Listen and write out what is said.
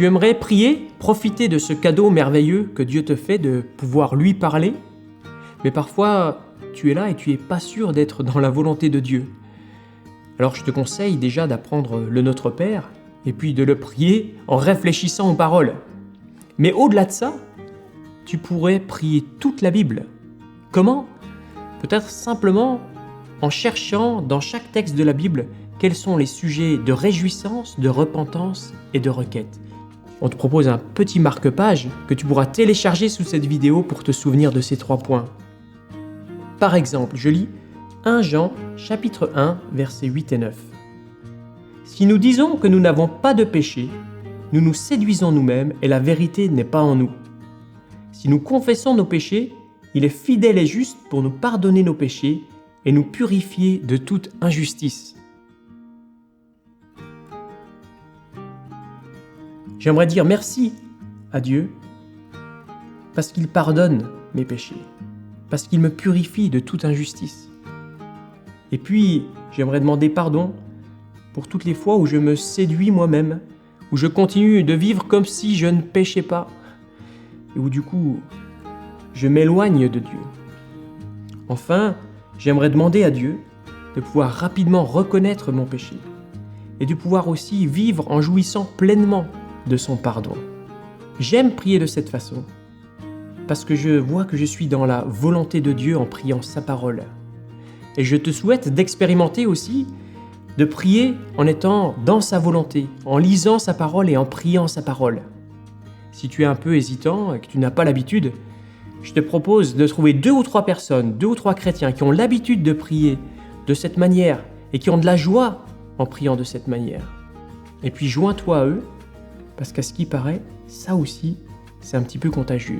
Tu aimerais prier, profiter de ce cadeau merveilleux que Dieu te fait de pouvoir lui parler, mais parfois tu es là et tu n'es pas sûr d'être dans la volonté de Dieu. Alors je te conseille déjà d'apprendre le Notre Père et puis de le prier en réfléchissant aux paroles. Mais au-delà de ça, tu pourrais prier toute la Bible. Comment ? Peut-être simplement en cherchant dans chaque texte de la Bible quels sont les sujets de réjouissance, de repentance et de requête. On te propose un petit marque-page que tu pourras télécharger sous cette vidéo pour te souvenir de ces 3 points. Par exemple, je lis 1 Jean, chapitre 1, versets 8 et 9. « Si nous disons que nous n'avons pas de péché, nous nous séduisons nous-mêmes et la vérité n'est pas en nous. Si nous confessons nos péchés, il est fidèle et juste pour nous pardonner nos péchés et nous purifier de toute injustice. » J'aimerais dire merci à Dieu parce qu'il pardonne mes péchés, parce qu'il me purifie de toute injustice. Et puis, j'aimerais demander pardon pour toutes les fois où je me séduis moi-même, où je continue de vivre comme si je ne péchais pas, et où du coup, je m'éloigne de Dieu. Enfin, j'aimerais demander à Dieu de pouvoir rapidement reconnaître mon péché et de pouvoir aussi vivre en jouissant pleinement de son pardon. J'aime prier de cette façon parce que je vois que je suis dans la volonté de Dieu en priant sa parole. Et je te souhaite d'expérimenter aussi de prier en étant dans sa volonté, en lisant sa parole et en priant sa parole. Si tu es un peu hésitant et que tu n'as pas l'habitude, je te propose de trouver 2 ou 3 personnes, 2 ou 3 chrétiens qui ont l'habitude de prier de cette manière et qui ont de la joie en priant de cette manière. Et puis joins-toi à eux, parce qu'à ce qui paraît, ça aussi, c'est un petit peu contagieux.